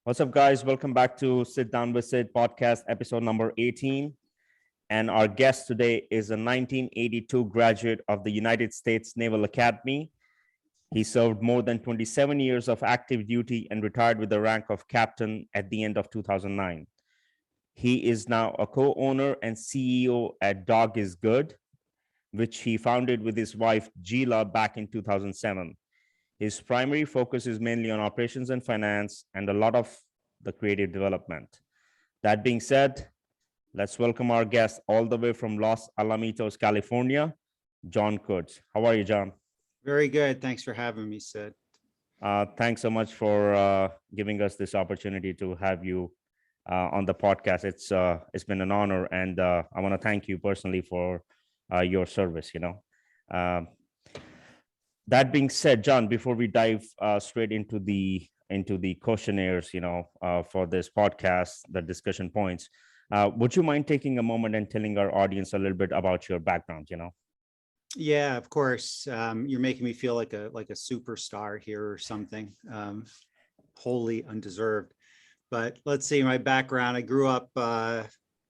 What's up, guys? Welcome back to Sit Down with Sid podcast, episode number 18. And our guest today is a 1982 graduate of the United States Naval Academy. He served more than 27 years of active duty and retired with the rank of captain at the end of 2009. He is now a co-owner and CEO at Dog is Good, which he founded with his wife, Gila, back in 2007. His primary focus is mainly on operations and finance and a lot of the creative development. That being said, let's welcome our guest all the way from Los Alamitos, California, Jon Kurtz. How are you, Jon? Very good. Thanks for having me, Sid. Thanks so much for giving us this opportunity to have you on the podcast. It's been an honor, and I want to thank you personally for your service. That being said, Jon, before we dive straight into the questionnaires, for this podcast, the discussion points, would you mind taking a moment and telling our audience a little bit about your background? Yeah, of course. You're making me feel like a superstar here or something, wholly undeserved. But let's see, my background. I grew up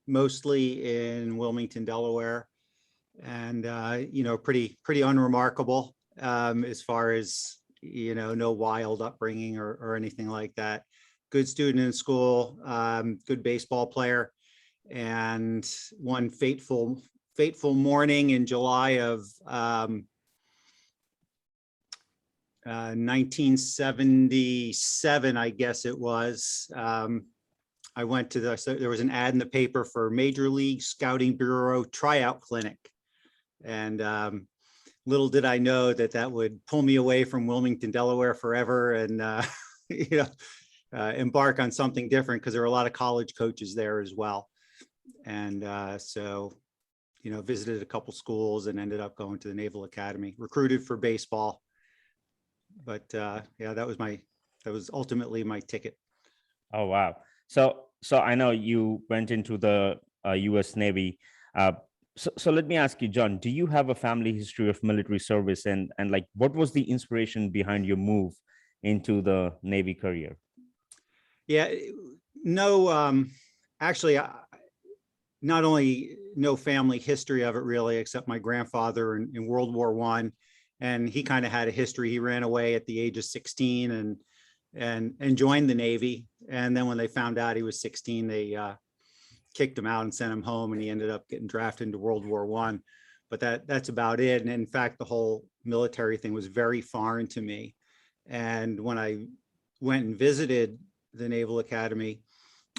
mostly in Wilmington, Delaware, and pretty unremarkable. As far as, no wild upbringing or anything like that. Good student in school, good baseball player. And one fateful morning in July of 1977, I guess it was, I went to there was an ad in the paper for Major League Scouting Bureau tryout clinic. And little did I know that would pull me away from Wilmington, Delaware forever and, embark on something different, because there were a lot of college coaches there as well. And so, visited a couple schools and ended up going to the Naval Academy, recruited for baseball. But that was ultimately my ticket. Oh, wow. So I know you went into the US Navy. So let me ask you, Jon, do you have a family history of military service, and like, what was the inspiration behind your move into the Navy career? Yeah, no, actually, not only no family history of it really, except my grandfather in World War I, and he kind of had a history. He ran away at the age of 16 and joined the Navy. And then when they found out he was 16, they kicked him out and sent him home, and he ended up getting drafted into World War I. But that's about it. And in fact, the whole military thing was very foreign to me. And when I went and visited the Naval Academy,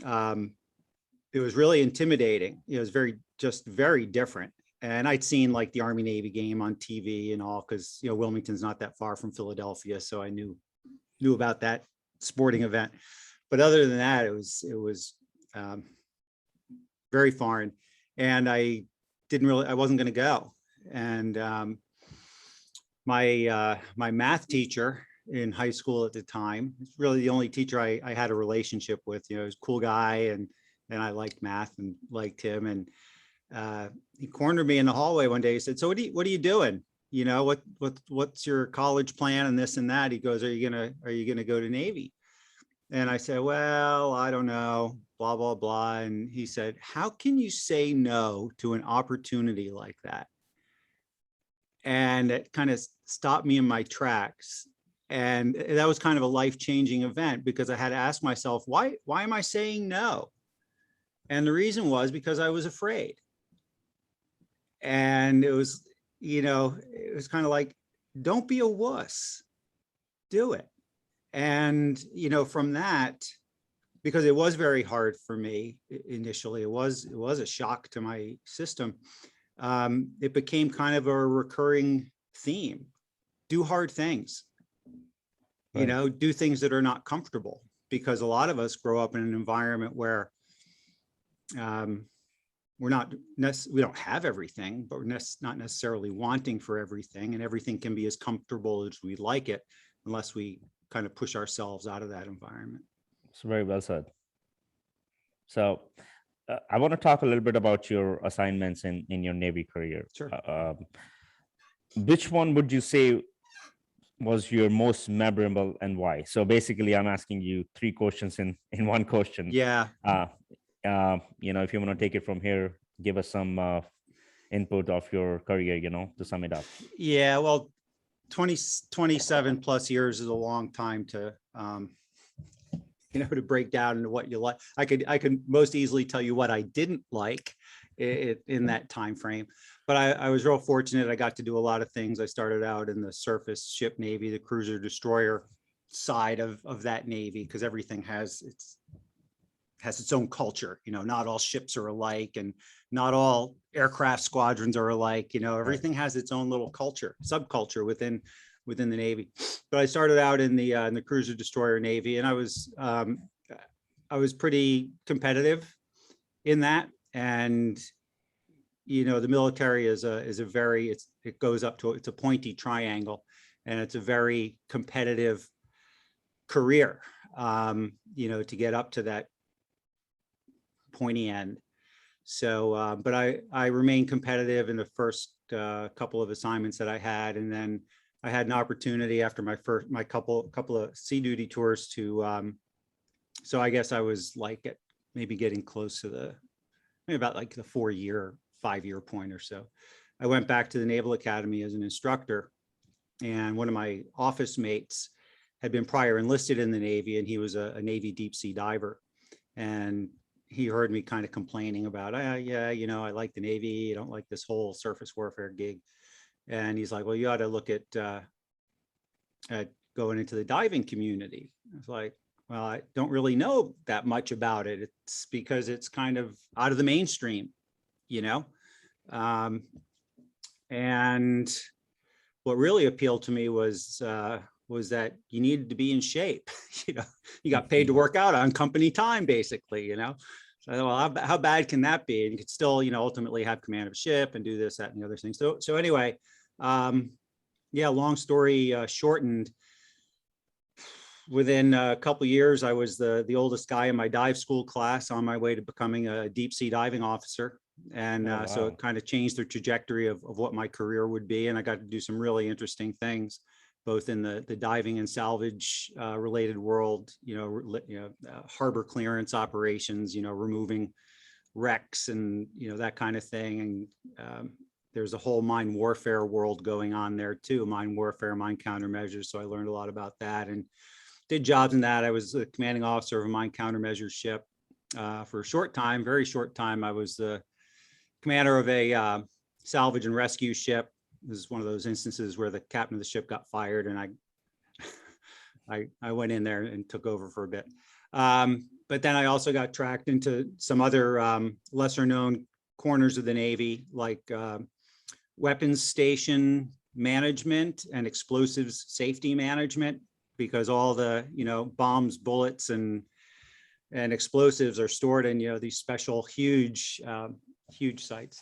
it was really intimidating. It was very different. And I'd seen like the Army Navy game on TV and all, because Wilmington's not that far from Philadelphia, so I knew about that sporting event. But other than that, it was very foreign, and I wasn't going to go. And my math teacher in high school at the time, it's really the only teacher I had a relationship with. He was a cool guy, and I liked math and liked him. And he cornered me in the hallway one day. He said, "So what are you doing? What's your college plan and this and that?" He goes, "Are you gonna go to Navy?" And I said, "Well, I don't know, blah, blah, blah." And he said, "How can you say no to an opportunity like that?" And it kind of stopped me in my tracks. And that was kind of a life-changing event, because I had to ask myself, why am I saying no? And the reason was because I was afraid. And it was kind of like, don't be a wuss, do it. And, from that, because it was very hard for me initially, it was a shock to my system. It became kind of a recurring theme. Do hard things, right. Do things that are not comfortable, because a lot of us grow up in an environment where we don't have everything, but we're not necessarily wanting for everything, and everything can be as comfortable as we like it, unless we kind of push ourselves out of that environment. It's very well said. So I want to talk a little bit about your assignments in your Navy career. Sure. Which one would you say was your most memorable and why? So basically, I'm asking you three questions in one question. Yeah. If you want to take it from here, give us some input of your career, to sum it up. Yeah. Well, 27 plus years is a long time to, to break down into what you like. I could most easily tell you what I didn't like in that time frame, but I was real fortunate. I got to do a lot of things. I started out in the surface ship Navy, the cruiser destroyer side of that Navy, because everything has its own culture. Not all ships are alike, and not all aircraft squadrons are alike. Everything has its own little culture, subculture within the Navy. But I started out in the cruiser destroyer Navy, and I was pretty competitive in that. And the military is a very, it goes up to, it's a pointy triangle, and it's a very competitive career, to get up to that pointy end. So, but I remained competitive in the first couple of assignments that I had, and then I had an opportunity after my couple of sea duty tours to, so I guess I was like maybe getting close to maybe about like the 5-year point or so. I went back to the Naval Academy as an instructor, and one of my office mates had been prior enlisted in the Navy, and he was a Navy deep sea diver. And he heard me kind of complaining about, yeah, I like the Navy. I don't like this whole surface warfare gig. And he's like, well, you ought to look at going into the diving community. I was like, well, I don't really know that much about it. It's because it's kind of out of the mainstream, and what really appealed to me was that you needed to be in shape. You got paid to work out on company time, basically. So I thought, well, how bad can that be? And you could still, ultimately have command of a ship and do this, that, and the other things. So anyway, yeah, long story shortened. Within a couple of years, I was the oldest guy in my dive school class, on my way to becoming a deep sea diving officer. And Oh, wow. so it kind of changed the trajectory of what my career would be. And I got to do some really interesting things, both in the diving and salvage related world, harbor clearance operations, removing wrecks and, that kind of thing. And there's a whole mine warfare world going on there too, mine warfare, mine countermeasures. So I learned a lot about that and did jobs in that. I was the commanding officer of a mine countermeasures ship for a short time, very short time. I was the commander of a salvage and rescue ship. This is one of those instances where the captain of the ship got fired, and I went in there and took over for a bit. But then I also got tracked into some other lesser known corners of the Navy, like weapons station management and explosives safety management, because all the bombs, bullets, and explosives are stored in these special huge sites.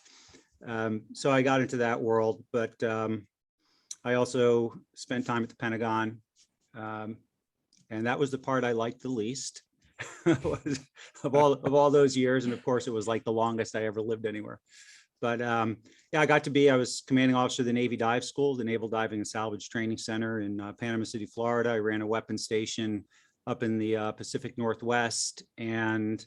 So I got into that world, but I also spent time at the Pentagon, and that was the part I liked the least of all those years. And of course, it was like the longest I ever lived anywhere. But yeah, I was commanding officer of the Navy Dive School, the Naval Diving and Salvage Training Center in Panama City, Florida. I ran a weapons station up in the Pacific Northwest, and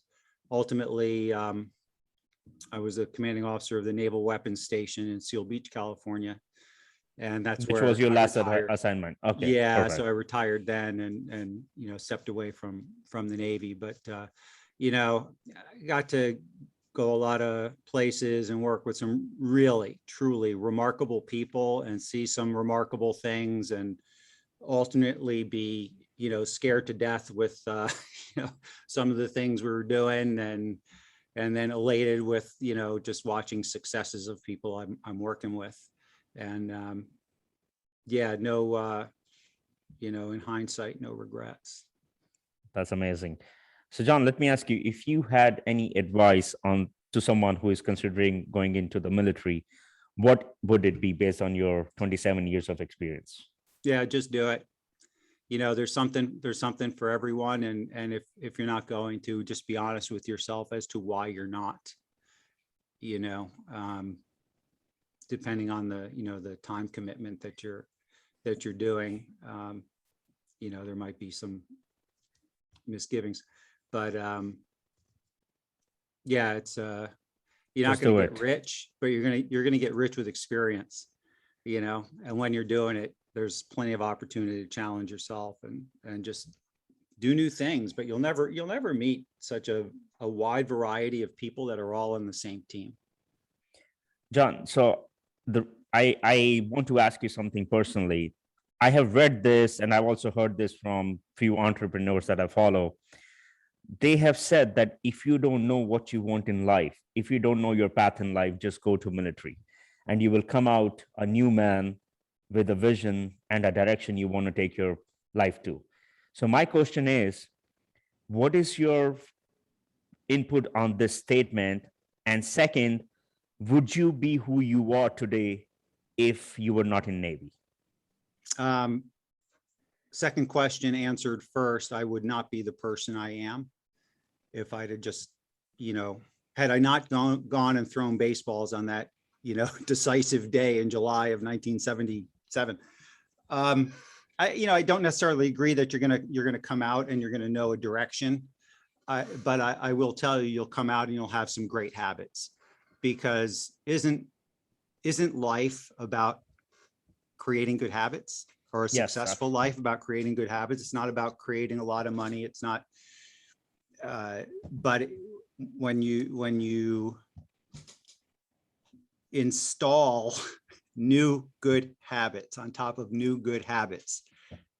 ultimately I was a commanding officer of the Naval Weapons Station in Seal Beach, California. And that's Which where was your I last retired. assignment. Okay. Yeah, Perfect. so I retired then and stepped away from the Navy, but I got to go a lot of places and work with some really truly remarkable people and see some remarkable things, and ultimately be scared to death with some of the things we were doing, and then elated with just watching successes of people I'm working with. And yeah, no in hindsight, no regrets. That's amazing. So, John, let me ask you, if you had any advice to someone who is considering going into the military, what would it be based on your 27 years of experience? Yeah, just do it. There's something for everyone. And if you're not going to, just be honest with yourself as to why you're not, depending on the time commitment that you're that you're doing. You know, there might be some misgivings, but yeah, it's you're not Just going do to get it. rich, but you're going to get rich with experience, you know. And when you're doing it, there's plenty of opportunity to challenge yourself and just do new things. But you'll never meet such a wide variety of people that are all in the same team. John, so I want to ask you something personally. I have read this and I've also heard this from few entrepreneurs that I follow. They have said that if you don't know what you want in life, if you don't know your path in life, just go to military and you will come out a new man with a vision and a direction you want to take your life to. So my question is, what is your input on this statement? And second, would you be who you are today if you were not in Navy? Second question answered first. I would not be the person I am if I'd have just, you know, had I not gone and thrown baseballs on that, you know, decisive day in July of 1977. I don't necessarily agree that you're gonna come out and you're gonna know a direction. But I will tell you, you'll come out and you'll have some great habits, because isn't life about creating good habits, or a Yes, successful life about creating good habits? It's not about creating a lot of money. It's not, but when you install new good habits on top of new good habits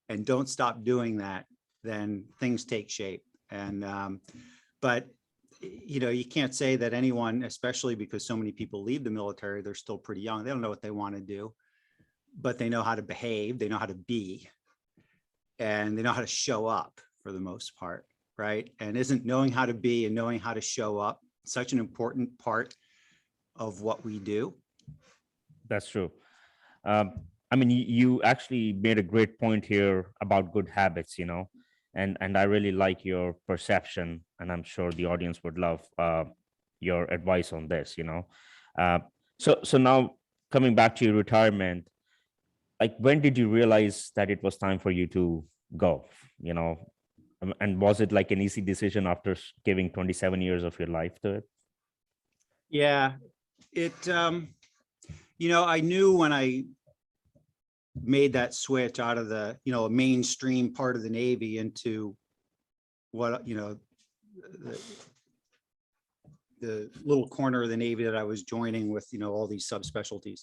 and don't stop doing that, then things take shape. And but you know, you can't say that anyone, especially because so many people leave the military, they're still pretty young, they don't know what they want to do, but they know how to behave, they know how to be, and they know how to show up for the most part, right? And isn't knowing how to be and knowing how to show up such an important part of what we do? that's true. I mean, you actually made a great point here about good habits, you know, and I really like your perception, and I'm sure the audience would love your advice on this, you know. Uh, so now coming back to your retirement, like when did you realize that it was time for you to go, you know? And was it like an easy decision after giving 27 years of your life to it? Yeah, it, you know, I knew when I made that switch out of the, you know, a mainstream part of the Navy into what, you know, the little corner of the Navy that I was joining with, you know, all these subspecialties.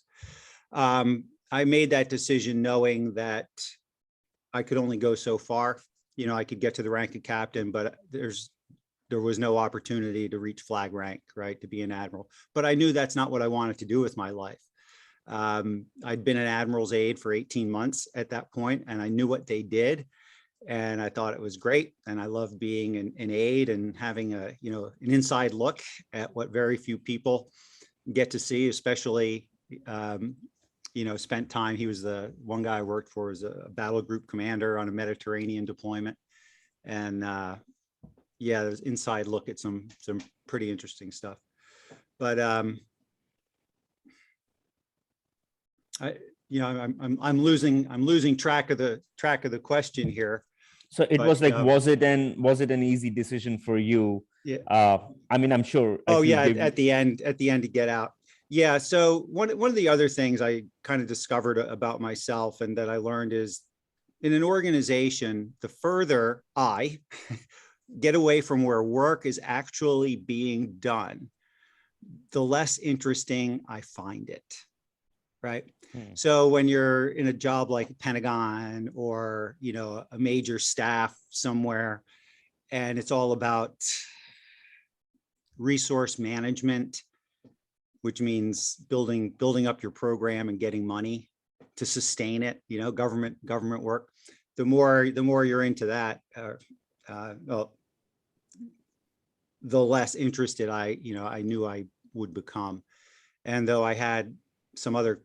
I made that decision knowing that I could only go so far. You know, I could get to the rank of captain, but there was no opportunity to reach flag rank, right, to be an admiral. But I knew that's not what I wanted to do with my life. I'd been an admiral's aide for 18 months at that point, and I knew what they did, and I thought it was great. And I loved being an aide and having a, you know, an inside look at what very few people get to see, especially, you know, spent time. He was the one guy I worked for as a battle group commander on a Mediterranean deployment. And yeah, there's inside look at some pretty interesting stuff. But you know, I'm losing track of the question here. So it was But like, was it an easy decision for you? yeah. I mean, I'm sure. Oh if you yeah, give, at the end to get out. Yeah. So one of the other things I kind of discovered about myself and that I learned is, in an organization, the further I get away from where work is actually being done, the less interesting I find it. Right. So when you're in a job like Pentagon or, you know, a major staff somewhere, and it's all about resource management, which means building up your program and getting money to sustain it, you know, government work. The more you're into that, well, the less interested I knew I would become. And though I had some other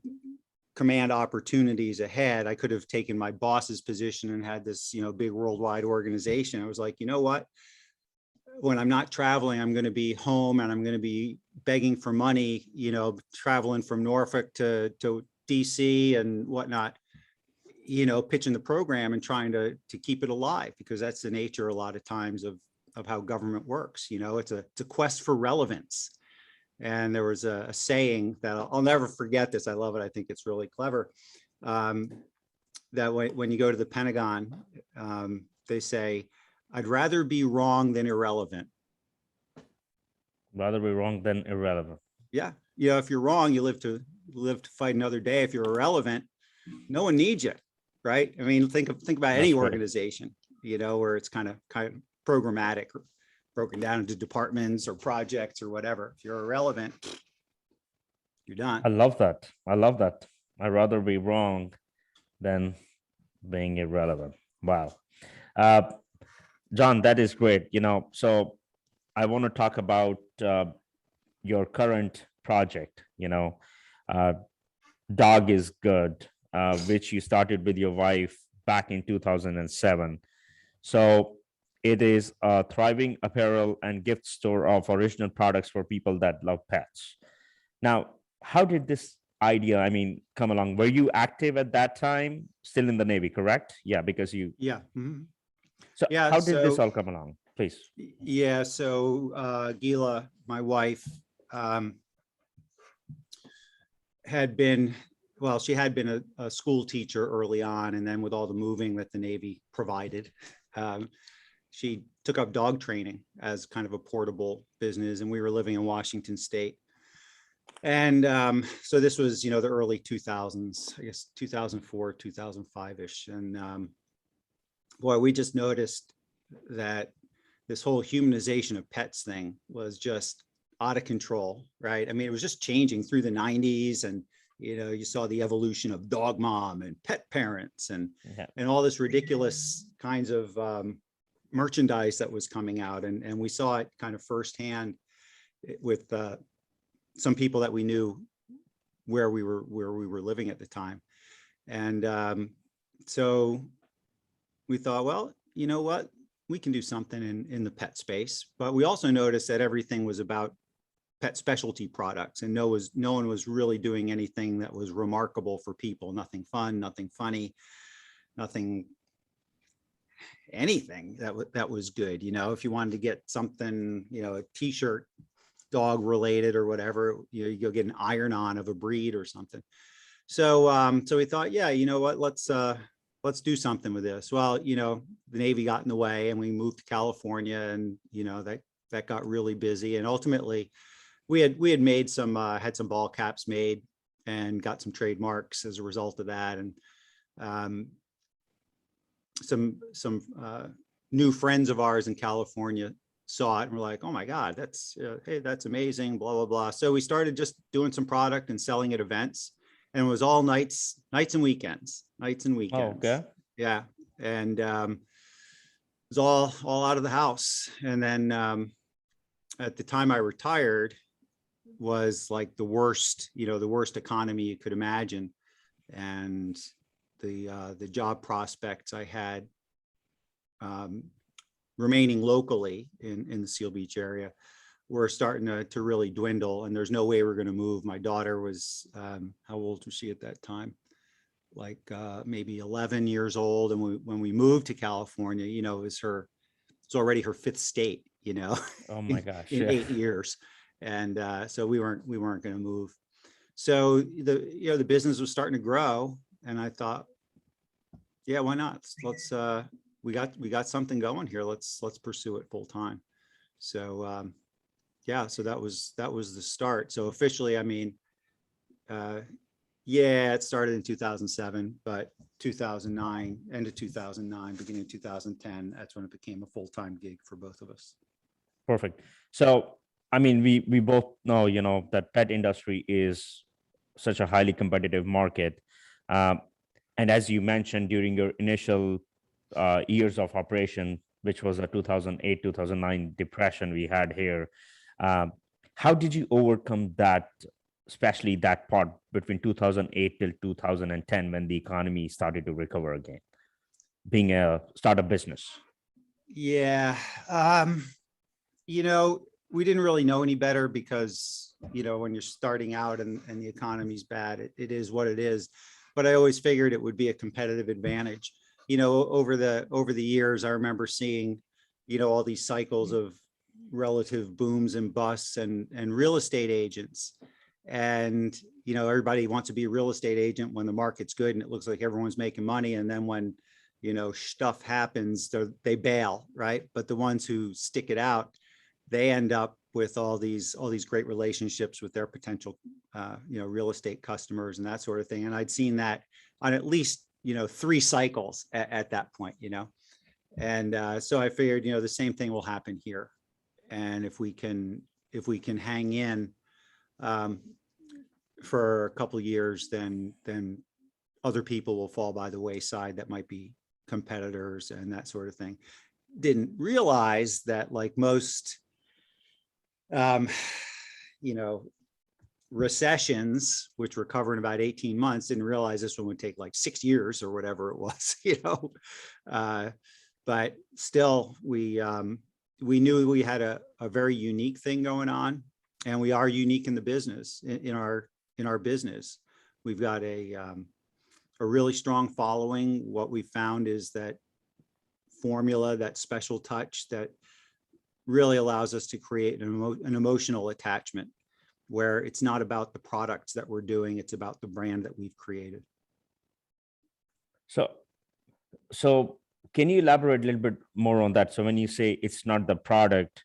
command opportunities ahead, I could have taken my boss's position and had this, you know, big worldwide organization. I was like, you know what? When I'm not traveling, I'm going to be home and I'm going to be begging for money, you know, traveling from Norfolk to DC and whatnot. pitching the program and trying to keep it alive, because that's the nature a lot of times of how government works. It's a quest for relevance. And there was a saying that I'll never forget this. I love it. I think it's really clever. That when you go to the Pentagon, they say, "I'd rather be wrong than irrelevant." Rather be wrong than irrelevant. Yeah. If you're wrong, you live to fight another day. If you're irrelevant, no one needs you, right? I mean, think about any organization, where it's kind of programmatic, broken down into departments or projects or whatever. If you're irrelevant, you're done. I love that. I'd rather be wrong than being irrelevant. Wow. John, that is great. So I want to talk about your current project, Dog is Good, which you started with your wife back in 2007. So it is a thriving apparel and gift store of original products for people that love pets. Now, how did this idea, come along? Were you active at that time, still in the Navy, correct? Yeah, because you. Yeah. Mm-hmm. So yeah, how did this all come along, please? Yeah. So Gila, my wife, had been a school teacher early on, and then with all the moving that the Navy provided, she took up dog training as kind of a portable business, and we were living in Washington State. And so this was, the early 2000s, I guess 2004, 2005-ish. And boy, we just noticed that this whole humanization of pets thing was just out of control, right? It was just changing through the 90s, and you saw the evolution of dog mom and pet parents and all this ridiculous kinds of merchandise that was coming out, and we saw it kind of firsthand with some people that we knew where we were living at the time. And so we thought, well, you know what, we can do something in the pet space. But we also noticed that everything was about pet specialty products, and no one was really doing anything that was remarkable for people. Nothing fun, nothing funny, nothing, anything that was good. If you wanted to get something, a t-shirt, dog related or whatever, you go get an iron-on of a breed or something. So we thought, yeah, you know what, let's do something with this. Well, the Navy got in the way, and we moved to California, and that got really busy. And ultimately we had made had some ball caps made and got some trademarks as a result of that. And some new friends of ours in California saw it and were like, "Oh my God, hey, that's amazing, blah, blah, blah." So we started just doing some product and selling at events, and it was all nights and weekends. Oh, okay. Yeah. And it was all out of the house. And then at the time I retired was like the worst economy you could imagine. And the job prospects I had remaining locally in the Seal Beach area were starting to really dwindle, and there's no way we're going to move. My daughter was, how old was she at that time? Like maybe 11 years old. And when we moved to California, it's already her fifth state, Oh my gosh. in 8 years. And so we weren't going to move. So the business was starting to grow, and I thought, yeah, why not? We got something going here. Let's pursue it full time. So yeah, so that was the start. So officially, it started in 2007, but 2009, end of 2009, beginning of 2010, that's when it became a full-time gig for both of us. Perfect. So, we both know, that pet industry is such a highly competitive market. And as you mentioned, during your initial years of operation, which was a 2008, 2009 depression we had here, how did you overcome that, especially that part between 2008 till 2010 when the economy started to recover again, being a startup business? Yeah. We didn't really know any better because, when you're starting out and the economy's bad, it is what it is. but I always figured it would be a competitive advantage. You know, over the years, I remember seeing, you know, all these cycles of relative booms and busts and real estate agents. And, you know, everybody wants to be a real estate agent when the market's good and it looks like everyone's making money. And then when, you know, stuff happens, they bail, right? But the ones who stick it out, they end up with all these great relationships with their potential, you know, real estate customers and that sort of thing. And I'd seen that on at least, you know, 3 cycles at that point, you know. And so I figured, you know, the same thing will happen here. And if we can hang in for a couple of years, then other people will fall by the wayside that might be competitors and that sort of thing. Didn't realize that, like most, you know, recessions, which recover in about 18 months, didn't realize this one would take like 6 years or whatever it was, you know. But still, we knew we had a very unique thing going on, and we are unique in the business, in our business. We've got a really strong following. What we found is that formula, that special touch that really allows us to create an emotional attachment, where it's not about the products that we're doing, it's about the brand that we've created. So can you elaborate a little bit more on that? So when you say it's not the product,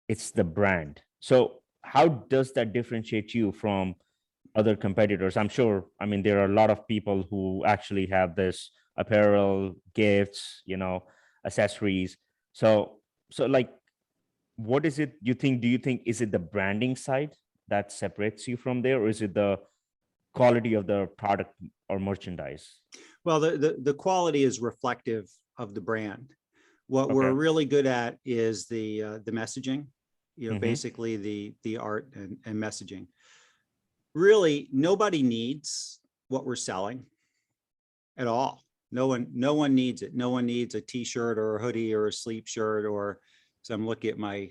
it's the brand. So how does that differentiate you from other competitors? I'm sure, I mean, there are a lot of people who actually have this apparel, gifts, you know, accessories. So like, what is it you think? Do you think, is it the branding side that separates you from there, or is it the quality of the product or merchandise? Well, the quality is reflective of the brand. What we're really good at is the messaging, you know, basically the art and messaging. Really, nobody needs what we're selling at all. No one needs it. No one needs a t-shirt or a hoodie or a sleep shirt, or, so I'm looking at my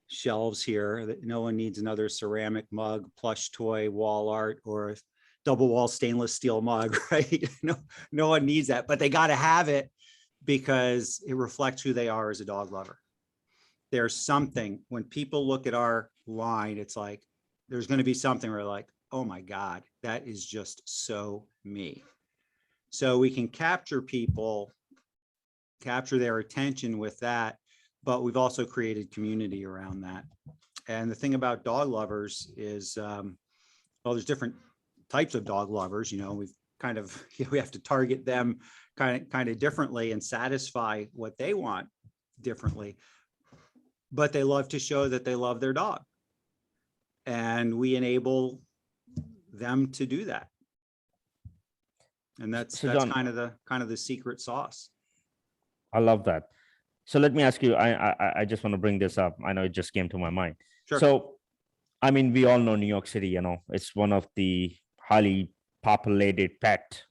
shelves here, that no one needs another ceramic mug, plush toy, wall art, or a double wall stainless steel mug, right? No one needs that, but they got to have it because it reflects who they are as a dog lover. There's something, when people look at our line, it's like, there's going to be something where like, oh my God, that is just so me. So we can capture their attention with that, but we've also created community around that. And the thing about dog lovers is, well, there's different types of dog lovers, you know, we have to target them kind of differently and satisfy what they want differently, but they love to show that they love their dog. And we enable them to do that. And that's Jon, kind of the secret sauce. I love that. So let me ask you, I just want to bring this up. I know it just came to my mind. Sure. So, I mean, we all know New York City, you know, it's one of the highly populated pet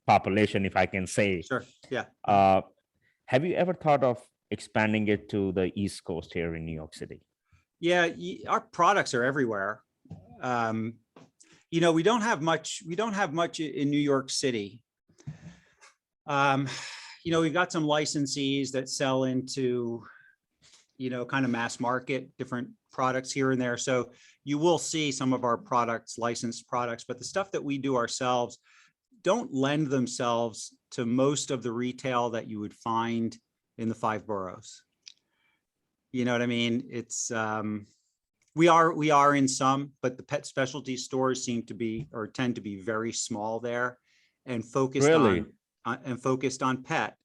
population, if I can say. Sure. Yeah. Have you ever thought of expanding it to the East Coast here in New York City? Yeah, our products are everywhere. You know, we don't have much in New York City. You know, we've got some licensees that sell into, you know, kind of mass market, different products here and there. So you will see some of our products, licensed products, but the stuff that we do ourselves don't lend themselves to most of the retail that you would find in the 5 boroughs. You know what I mean? It's, we are in some, but the pet specialty stores seem to be, or tend to be, very small there, and focused on pet,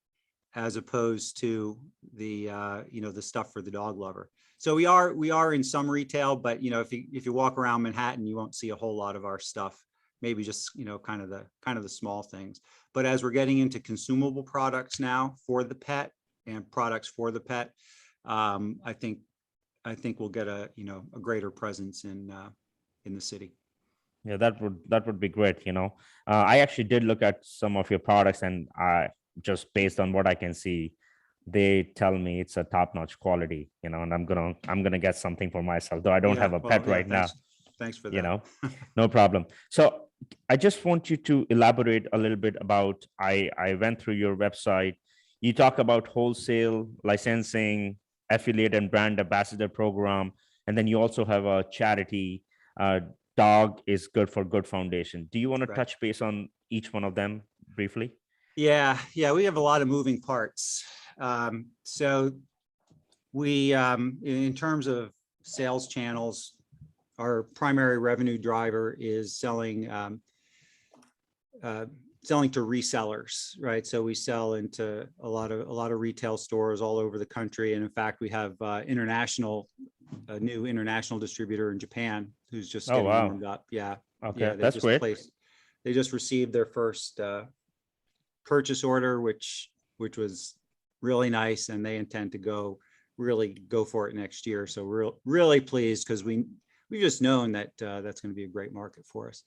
as opposed to the you know, the stuff for the dog lover. So we are in some retail, but you know, if you walk around Manhattan, you won't see a whole lot of our stuff. Maybe just, you know, kind of the small things. But as we're getting into consumable products now for the pet and products for the pet, I think we'll get a greater presence in the city. Yeah, that would be great. You know, I actually did look at some of your products, and just based on what I can see, they tell me it's a top-notch quality. You know, and I'm gonna get something for myself, though I don't have a pet right now. Thanks for that. you know, no problem. So I just want you to elaborate a little bit about, I went through your website. You talk about wholesale licensing, affiliate and brand ambassador program, and then you also have a charity, Dog is Good for Good Foundation. Do you want to Right. touch base on each one of them briefly? Yeah, we have a lot of moving parts. So we, in terms of sales channels, our primary revenue driver is selling to resellers, right? So we sell into a lot of retail stores all over the country, and in fact, we have a new international distributor in Japan who's just Oh, getting wow. warmed up. Yeah, Okay, that's great. They just received their first purchase order, which was really nice, and they intend to really go for it next year. So we're really pleased because we've just known that that's going to be a great market for us.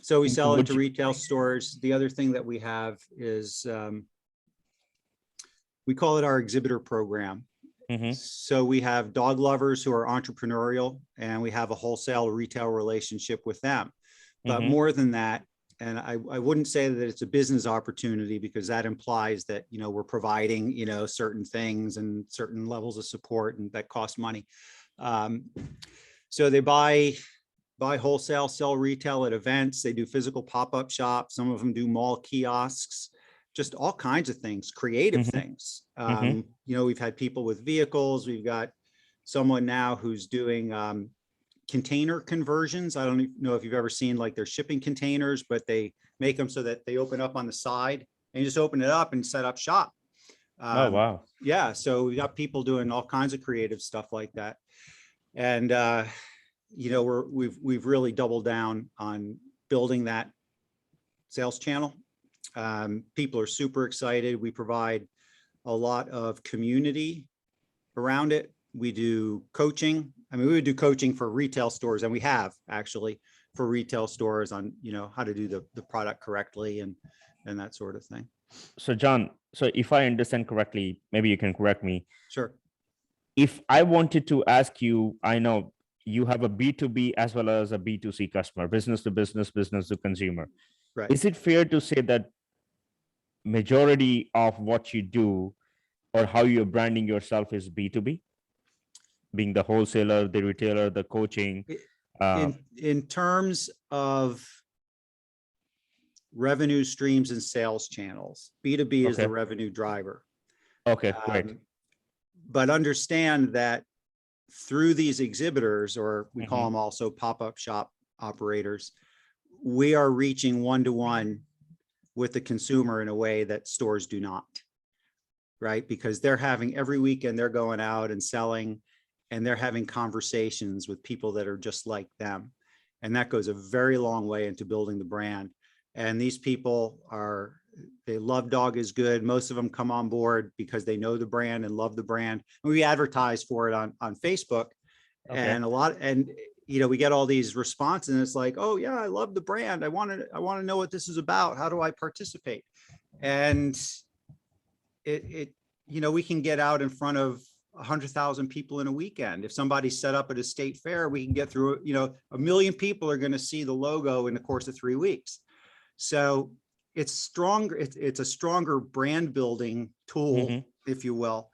So we sell into retail stores. The other thing that we have is we call it our exhibitor program. So we have dog lovers who are entrepreneurial, and we have a wholesale retail relationship with them. But more than that, and I wouldn't say that it's a business opportunity, because that implies that, we're providing, certain things and certain levels of support, and that costs money. So they buy wholesale, sell retail at events. They do physical pop-up shops. Some of them do mall kiosks, just all kinds of things, creative things. We've had people with vehicles. We've got someone now who's doing container conversions. I don't know if you've ever seen like their shipping containers, but they make them so that they open up on the side, and you just open it up and set up shop. Oh, wow. Yeah. So we got people doing all kinds of creative stuff like that. And, we've really doubled down on building that sales channel. People are super excited. We provide a lot of community around it. We do coaching. I mean, we would do coaching for retail stores, and we have actually for retail stores on, how to do the product correctly and that sort of thing. So John, so if I understand correctly, maybe you can correct me. Sure. If I wanted to ask you, I know you have a B2B as well as a B2C customer, business to business, business to consumer. Right. Is it fair to say that majority of what you do or how you're branding yourself is B2B, being the wholesaler, the retailer, the coaching? In terms of revenue streams and sales channels, B2B is the revenue driver. Okay, great. But understand that through these exhibitors, or we call them also pop-up shop operators, we are reaching one-to-one with the consumer in a way that stores do not, right? Because every weekend they're going out and selling, and they're having conversations with people that are just like them. And that goes a very long way into building the brand. And these people they love Dog is Good. Most of them come on board because they know the brand and love the brand. And we advertise for it on Facebook, and we get all these responses, and it's like, oh yeah, I love the brand. I want to know what this is about. How do I participate? And we can get out in front of 100,000 people in a weekend. If somebody's set up at a state fair, we can get through, 1 million people are going to see the logo in the course of 3 weeks. So it's stronger. It's a stronger brand building tool, if you will,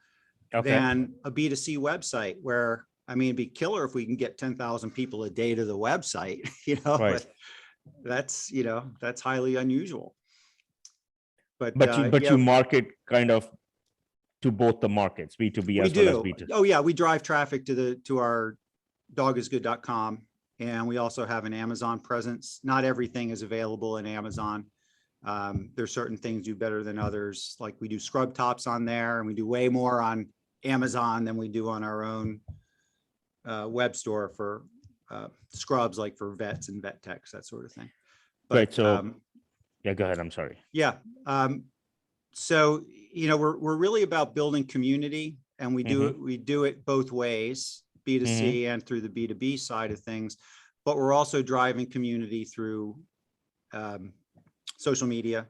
than a B2C website, where, I mean, it'd be killer if we can get 10,000 people a day to the website, Right. But that's highly unusual. But you market kind of to both the markets, B2B as well as B2C. Oh yeah, we drive traffic to our dogisgood.com, and we also have an Amazon presence. Not everything is available in Amazon. There's certain things do better than others. Like we do scrub tops on there, and we do way more on Amazon than we do on our own web store for scrubs, like for vets and vet techs, that sort of thing. But, right. So yeah, go ahead. I'm sorry. Yeah. So, we're really about building community, and we do it both ways, B2C and through the B2B side of things, but we're also driving community through social media.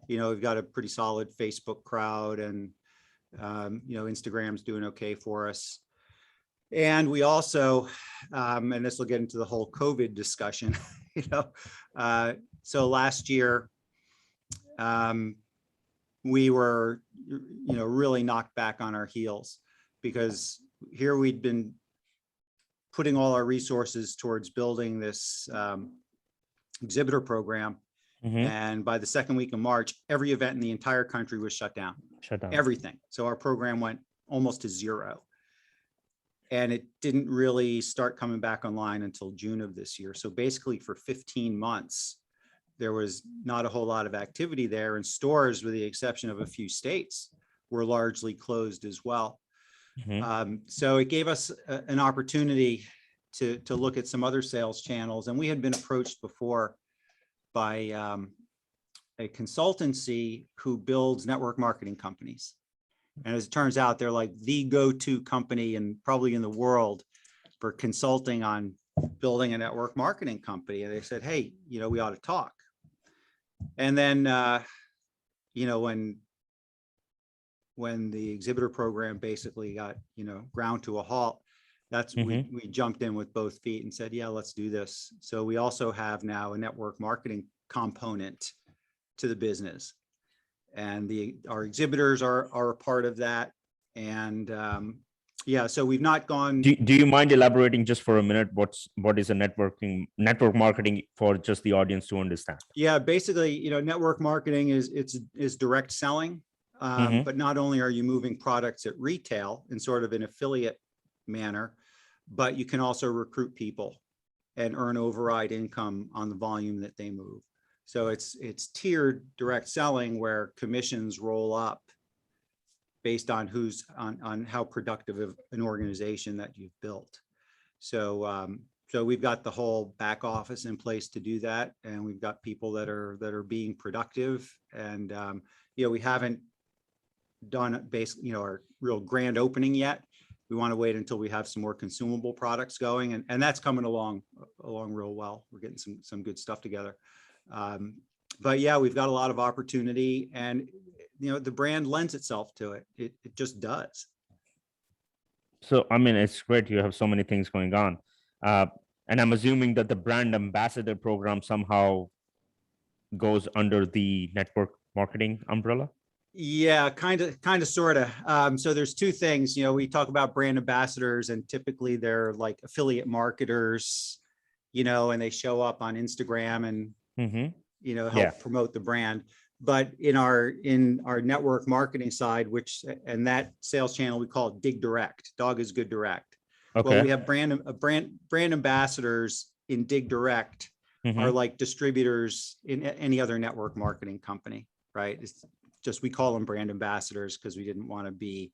We've got a pretty solid Facebook crowd, and Instagram's doing okay for us. And we also, and this will get into the whole COVID discussion, you know, so last year, we were, you know, really knocked back on our heels because here we'd been putting all our resources towards building this exhibitor program. And by the second week of March, every event in the entire country was shut down. Everything. So our program went almost to zero. And it didn't really start coming back online until June of this year. So basically for 15 months, there was not a whole lot of activity there, and stores, with the exception of a few states, were largely closed as well. So it gave us an opportunity to look at some other sales channels. And we had been approached before by a consultancy who builds network marketing companies. And as it turns out, they're like the go-to company and probably in the world for consulting on building a network marketing company. And they said, hey, you know, we ought to talk. And then, you know, when the exhibitor program basically got, you know, ground to a halt, that's we jumped in with both feet and said, yeah, let's do this. So we also have now a network marketing component to the business. And our exhibitors are a part of that. And yeah, so we've not gone. Do you mind elaborating just for a minute? What is a network marketing for just the audience to understand? Yeah, basically, you know, network marketing is direct selling. But not only are you moving products at retail in sort of an affiliate manner, but you can also recruit people and earn override income on the volume that they move. So it's tiered direct selling where commissions roll up based on on how productive of an organization that you've built. So so we've got the whole back office in place to do that, and we've got people that are being productive. And you know, we haven't done basically, you know, our real grand opening yet. We want to wait until we have some more consumable products going, and that's coming along real well. We're getting some good stuff together. But yeah, we've got a lot of opportunity, and you know, the brand lends itself to it. It just does. So, I mean, it's great. You have so many things going on. And I'm assuming that the brand ambassador program somehow goes under the network marketing umbrella. Yeah, kind of, sort of. So there's two things, you know, we talk about brand ambassadors, and typically they're like affiliate marketers, you know, and they show up on Instagram and, you know, help promote the brand. But in our network marketing side, and that sales channel, we call it Dig Direct. Dog is good direct. Okay. Well, we have brand ambassadors in Dig Direct are like distributors in any other network marketing company, right? It's just, we call them brand ambassadors because we didn't want to be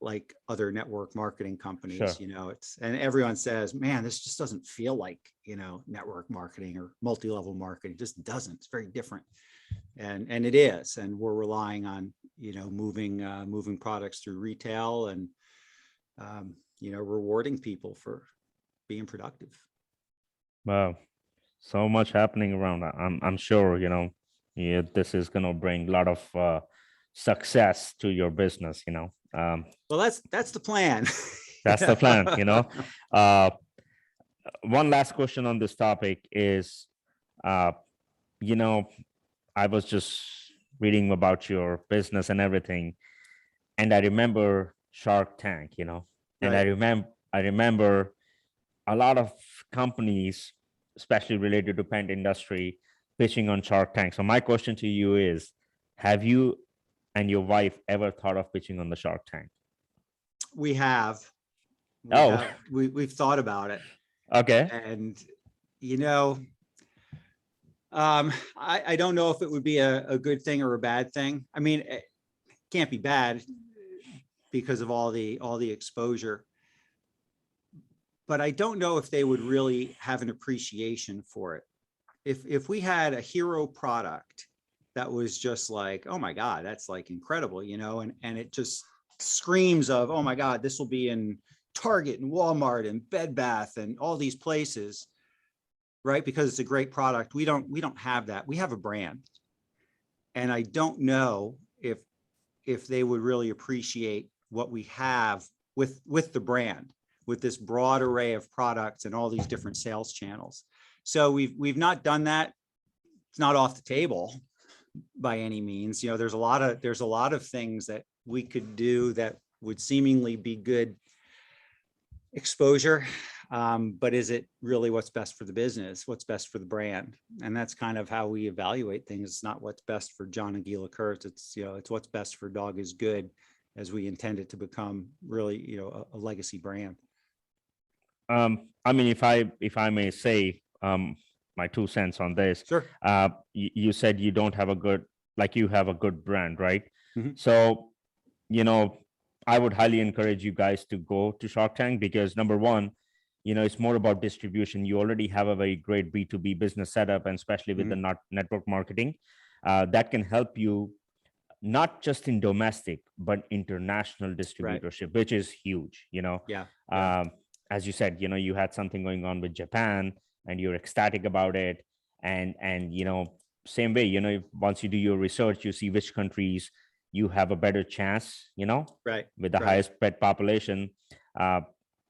like other network marketing companies. Sure. You know, and everyone says, man, this just doesn't feel like, you know, network marketing or multi-level marketing. It just doesn't. It's very different. And it is. And we're relying on, you know, moving products through retail and, you know, rewarding people for being productive. Wow. So much happening around. I'm sure, you know, this is going to bring a lot of success to your business, you know. Well, that's the plan. That's the plan, you know. One last question on this topic is, you know, I was just reading about your business and everything, and I remember Shark Tank, you know, and right. I remember a lot of companies, especially related to paint industry, pitching on Shark Tank. So my question to you is, have you and your wife ever thought of pitching on the Shark Tank? We have. We've thought about it. Okay. And, you know, I don't know if it would be a good thing or a bad thing. I mean, it can't be bad because of all the exposure. But I don't know if they would really have an appreciation for it. If we had a hero product that was just like, oh my God, that's like incredible, you know, and it just screams of, oh my God, this will be in Target and Walmart and Bed Bath and all these places, right? Because it's a great product. We don't have that. We have a brand. And I don't know if they would really appreciate what we have with the brand, with this broad array of products and all these different sales channels. So we've not done that. It's not off the table by any means. You know, there's a lot of things that we could do that would seemingly be good exposure. But is it really what's best for the business? What's best for the brand? And that's kind of how we evaluate things. It's not what's best for Jon and Gila Kurtz. It's, you know, it's what's best for Dog is Good, as we intend it to become really, you know, a legacy brand. I mean, if I may say my 2 cents on this. Sure. You said you don't have a good, like you have a good brand, right? Mm-hmm. So, you know, I would highly encourage you guys to go to Shark Tank, because number one, you know, it's more about distribution. You already have a very great B2B business setup, and especially with Mm-hmm. the network marketing, that can help you not just in domestic, but international distributorship, which is huge, you know. Yeah. As you said, you know, you had something going on with Japan and you're ecstatic about it. And, you know, same way, you know, once you do your research, you see which countries you have a better chance, you know, Right. with the highest pet population.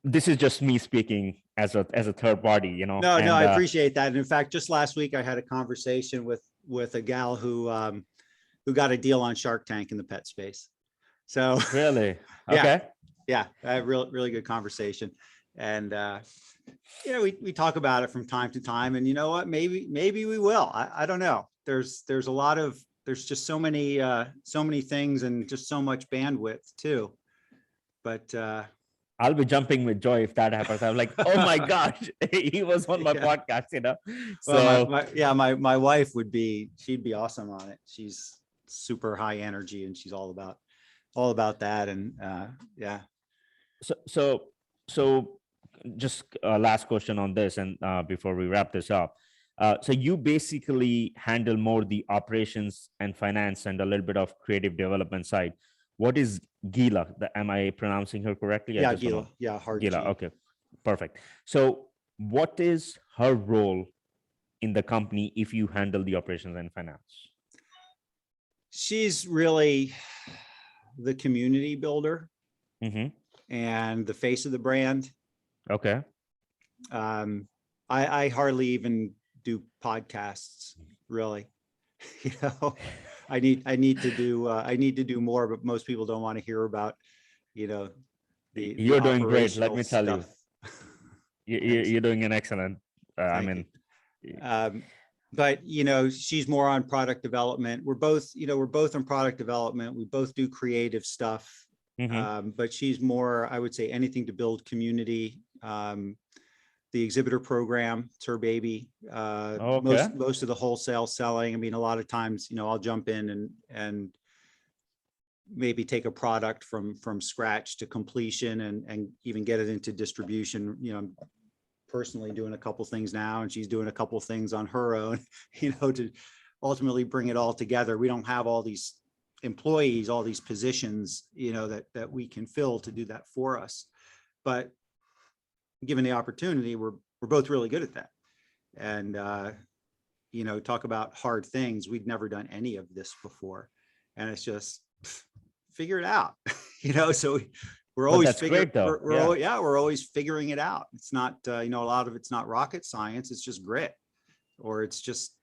This is just me speaking as a third party, you know. No, I appreciate that. And in fact, just last week I had a conversation with a gal who got a deal on Shark Tank in the pet space. So really, yeah, okay, yeah, I have really good conversation. And you know, we talk about it from time to time. And you know what? Maybe we will. I don't know. There's just so many things and just so much bandwidth too. But I'll be jumping with joy if that happens. I'm like, oh my gosh, he was on my podcast, you know. So well, my wife she'd be awesome on it. She's super high energy and she's all about that. And yeah. So just last question on this, and before we wrap this up. So you basically handle more the operations and finance and a little bit of creative development side. What is Gila? Am I pronouncing her correctly? Yeah, Gila. Yeah, hard Gila. G. Okay, perfect. So what is her role in the company if you handle the operations and finance? She's really the community builder and the face of the brand. Okay. I hardly even do podcasts, really. You know, I need to do more, but most people don't want to hear about, you know, you're doing great. Let me tell stuff. you're doing an excellent. But you know, she's more on product development. We're both on product development. We both do creative stuff. But she's more, I would say, anything to build community. The exhibitor program, it's her baby. Okay. Most of the wholesale selling. I mean, a lot of times, you know, I'll jump in and maybe take a product from scratch to completion and even get it into distribution. You know, I'm personally doing a couple things now, and she's doing a couple things on her own, you know, to ultimately bring it all together. We don't have all these employees, all these positions, you know, that we can fill to do that for us. But given the opportunity, we're both really good at that. And you know, talk about hard things. We'd never done any of this before, and it's just figure it out. You know, so we're always figuring. We're always figuring it out. It's not you know, a lot of it's not rocket science. It's just grit, or it's just,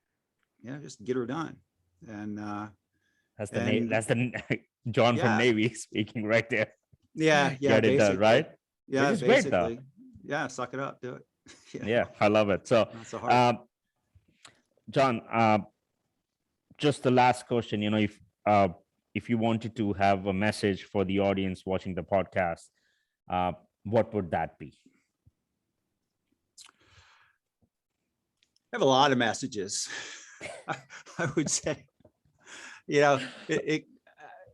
you know, just get her done. And that's the John from Navy speaking right there. Yeah, Get it done, right? Yeah, which is great though. Yeah, suck it up, do it. Yeah, I love it. So, John, just the last question. You know, if you wanted to have a message for the audience watching the podcast, what would that be? I have a lot of messages. I would say, you know,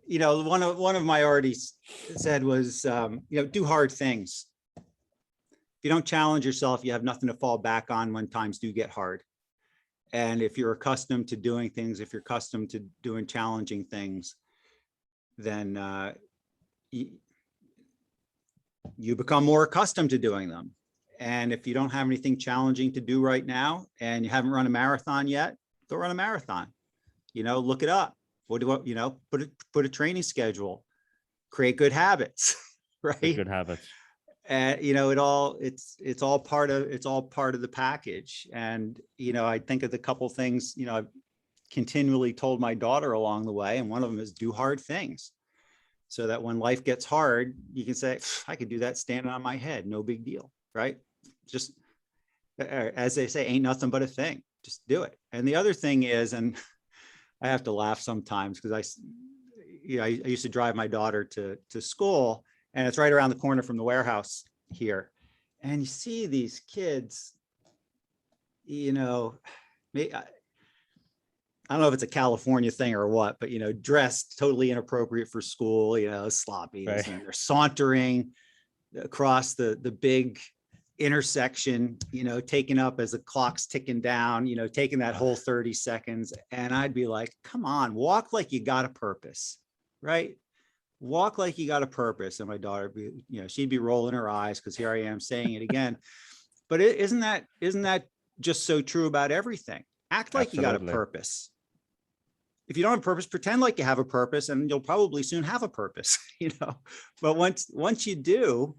you know, one of my already said was, you know, do hard things. If you don't challenge yourself, you have nothing to fall back on when times do get hard. And if you're accustomed to doing things, if you're accustomed to doing challenging things, then you become more accustomed to doing them. And if you don't have anything challenging to do right now, and you haven't run a marathon yet, go run a marathon. You know, look it up. You know, put a training schedule, create good habits. right? Good habits. And it's all part of the package. And I think of the couple things I've continually told my daughter along the way, and one of them is do hard things, so that when life gets hard, you can say, I could do that standing on my head, no big deal, right? Just as they say, ain't nothing but a thing. Just do it. And the other thing is, and I have to laugh sometimes because I used to drive my daughter to school, and it's right around the corner from the warehouse here. And you see these kids, I don't know if it's a California thing or what, but dressed totally inappropriate for school, sloppy, Right. and they're sauntering across the big intersection, taking up as the clock's ticking down, taking that whole 30 seconds. And I'd be like, come on, walk like you got a purpose, right? Walk like you got a purpose. And my daughter, she'd be rolling her eyes because here I am saying it again. But isn't that just so true about everything? Act like you got a purpose. If you don't have a purpose, pretend like you have a purpose, and you'll probably soon have a purpose, But once you do,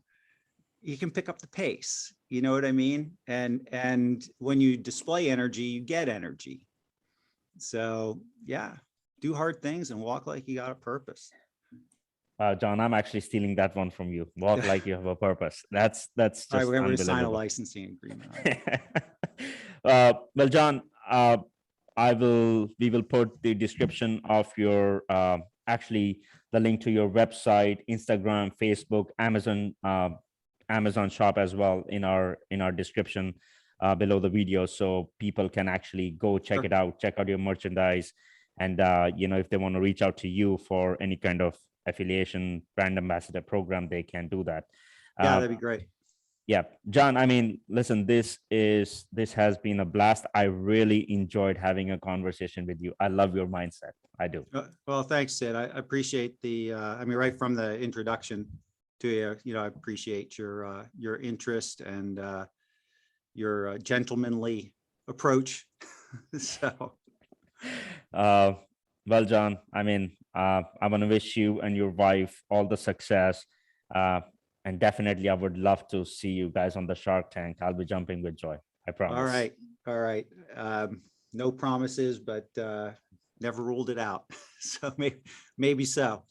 you can pick up the pace. You know what I mean? And when you display energy, you get energy. So yeah, do hard things and walk like you got a purpose. John, I'm actually stealing that one from you. Walk like you have a purpose. That's just all right. We're going to sign a unbelievable. licensing agreement. Well, John, we will put the description of your actually the link to your website, Instagram, Facebook, Amazon shop as well in our description below the video, so people can actually go check it out, check out your merchandise, and if they want to reach out to you for any kind of affiliation, brand ambassador program, they can do that. Yeah, that'd be great. Yeah, John, I mean, listen, this has been a blast. I really enjoyed having a conversation with you. I love your mindset. I do. Well, thanks, Sid. I appreciate right from the introduction to you, I appreciate your interest and your gentlemanly approach. So, well, John, I mean, I want to wish you and your wife all the success. And definitely, I would love to see you guys on the Shark Tank. I'll be jumping with joy. I promise. All right. No promises, but never ruled it out. So maybe so.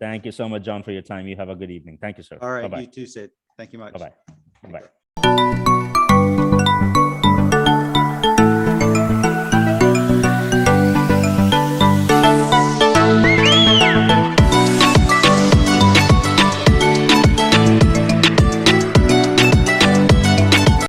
Thank you so much, John, for your time. You have a good evening. Thank you, sir. All right. Bye-bye. You too, Sid. Thank you much. Bye-bye. Bye-bye.